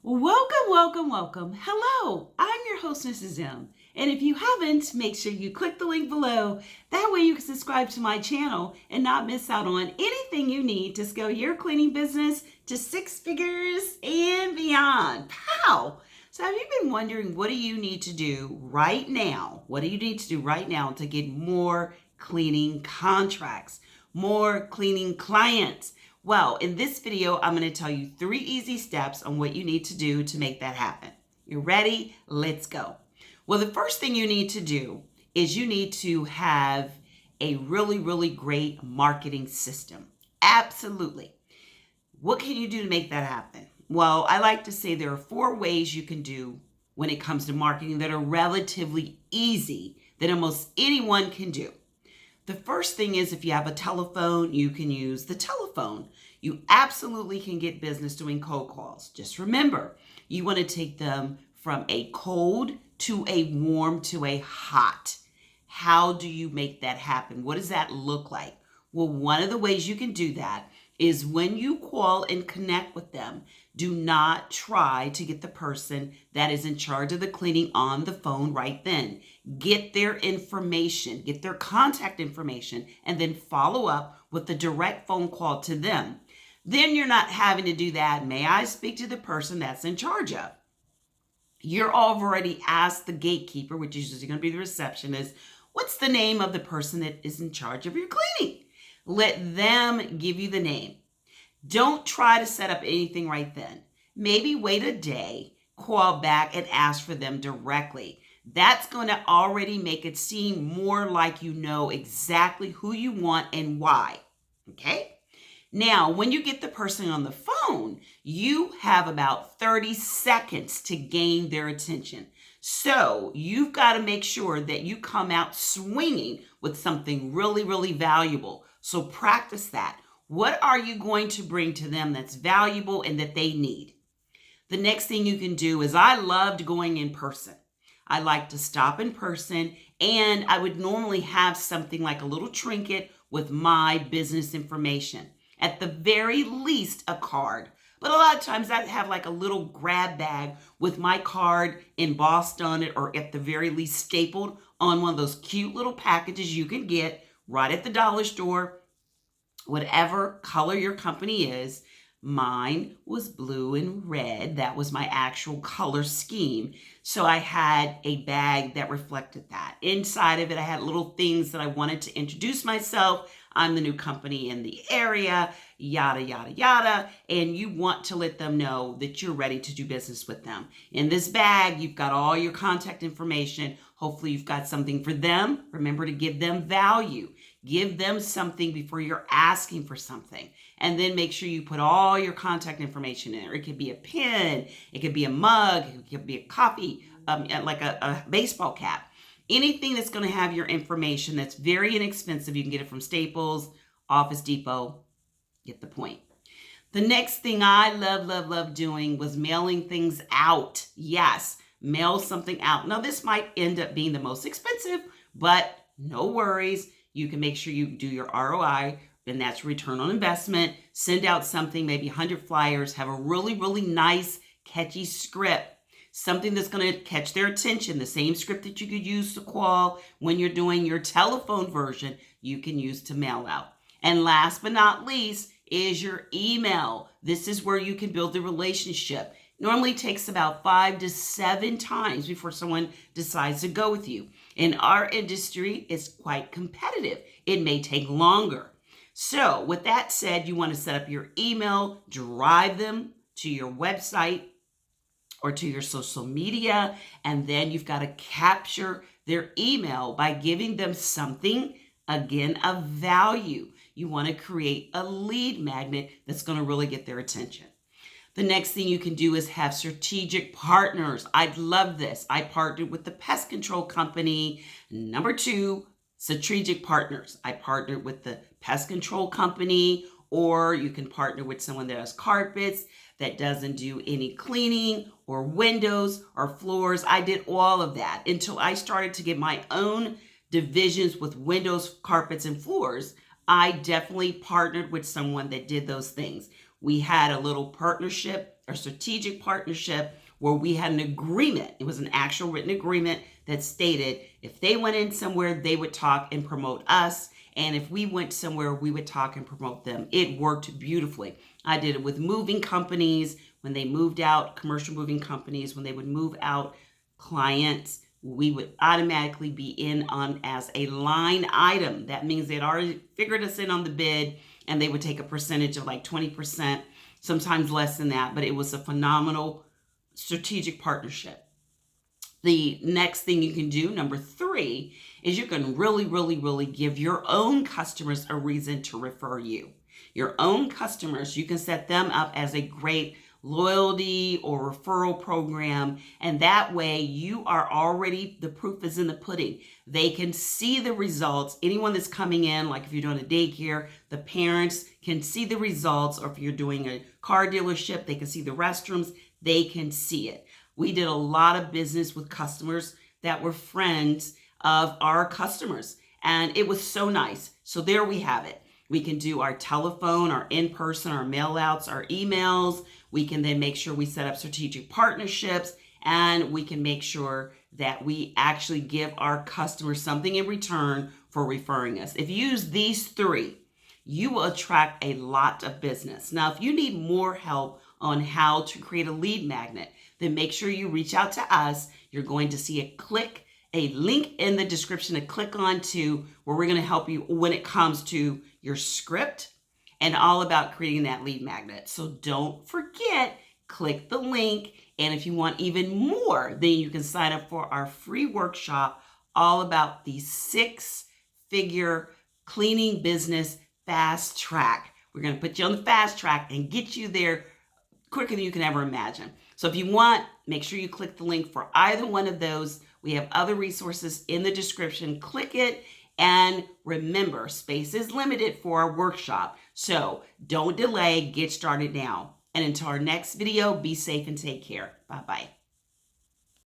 Welcome, welcome, welcome. Hello, I'm your host, Mrs. M. And if you haven't, make sure you click the link below. That way you can subscribe to my channel and not miss out on anything you need to scale your cleaning business to six figures and beyond. Pow! So have you been wondering, what do you need to do right now? What do you need to do right now to get more cleaning contracts, more cleaning clients? Well, in this video, I'm going to tell you 3 easy steps on what you need to do to make that happen. You ready? Let's go. Well, the first thing you need to do is you need to have a really great marketing system. Absolutely. What can you do to make that happen? Well, I like to say there are 4 ways you can do when it comes to marketing that are relatively easy that almost anyone can do. The first thing is, if you have a telephone, you can use the telephone. You absolutely can get business doing cold calls. Just remember, you want to take them from a cold to a warm to a hot. How do you make that happen? What does that look like? Well, one of the ways you can do that is when you call and connect with them, do not try to get the person that is in charge of the cleaning on the phone right then. Get their information, get their contact information, and then follow up with a direct phone call to them. Then you're not having to do that. May I speak to the person that's in charge of? You're already asked the gatekeeper, which is usually going to be the receptionist, what's the name of the person that is in charge of your cleaning? Let them give you the name. Don't try to set up anything right then. Maybe wait a day, call back and ask for them directly. That's going to already make it seem more like you know exactly who you want and why. Okay? Now, when you get the person on the phone, you have about 30 seconds to gain their attention. So you've got to make sure that you come out swinging with something really valuable. So practice that. What are you going to bring to them that's valuable and that they need? The next thing you can do is, I loved going in person. I like to stop in person, and I would normally have something like a little trinket with my business information. At the very least, a card. But a lot of times I'd have like a little grab bag with my card embossed on it, or at the very least stapled on one of those cute little packages you can get right at the dollar store. Whatever color your company is, mine was blue and red. That was my actual color scheme. So I had a bag that reflected that. Inside of it, I had little things that I wanted to introduce myself. I'm the new company in the area, yada. And you want to let them know that you're ready to do business with them. In this bag, you've got all your contact information. Hopefully you've got something for them. Remember to give them value. Give them something before you're asking for something. And then make sure you put all your contact information in there. It could be a pen, it could be a mug, it could be a coffee, like a baseball cap. Anything that's going to have your information that's very inexpensive. You can get it from Staples, Office Depot. Get the point. The next thing I love doing was mailing things out. Yes, mail something out. Now, this might end up being the most expensive, but no worries. You can make sure you do your ROI, and that's return on investment. Send out something, maybe 100 flyers, have a really nice, catchy script. Something that's going to catch their attention. The same script that you could use to call when you're doing your telephone version, you can use to mail out. And last but not least is your email. This is where you can build the relationship. Normally takes about 5 to 7 times before someone decides to go with you. In our industry, it's quite competitive. It may take longer. So with that said, you want to set up your email, drive them to your website or to your social media, and then you've got to capture their email by giving them something, again, of value. You want to create a lead magnet that's going to really get their attention. The next thing you can do is have strategic partners. I love this. I partnered with the pest control company. Number 2, strategic partners. I partnered with the pest control company, or you can partner with someone that has carpets, that doesn't do any cleaning or windows or floors. I did all of that until I started to get my own divisions with windows, carpets, and floors. I definitely partnered with someone that did those things. We had a little partnership a strategic partnership where we had an agreement. It was an actual written agreement that stated if they went in somewhere, they would talk and promote us. And if we went somewhere, we would talk and promote them. It worked beautifully. I did it with moving companies when they moved out, commercial moving companies, when they would move out clients, we would automatically be in on as a line item. That means they'd already figured us in on the bid, and they would take a percentage of like 20%, sometimes less than that, but it was a phenomenal strategic partnership. The next thing you can do, number 3, is you can really give your own customers a reason to refer you. Your own customers, you can set them up as a great loyalty or referral program, and that way you are already, the proof is in the pudding. They can see the results. Anyone that's coming in, like if you're doing a daycare, the parents can see the results, or if you're doing a car dealership, they can see the restrooms, they can see it. We did a lot of business with customers that were friends of our customers, and it was so nice. So there we have it. We can do our telephone, our in-person, our mail outs, our emails. We can then make sure we set up strategic partnerships, and we can make sure that we actually give our customers something in return for referring us. If you use these 3, you will attract a lot of business. Now, if you need more help on how to create a lead magnet, then make sure you reach out to us. You're going to see a link in the description to click on to where we're going to help you when it comes to your script and all about creating that lead magnet. So don't forget, click the link. And if you want even more, then you can sign up for our free workshop all about the 6-figure cleaning business fast track. We're going to put you on the fast track and get you there quicker than you can ever imagine. So if you want, make sure you click the link for either one of those. We have other resources in the description. Click it, and remember, space is limited for our workshop. So don't delay, get started now. And until our next video, be safe and take care. Bye-bye.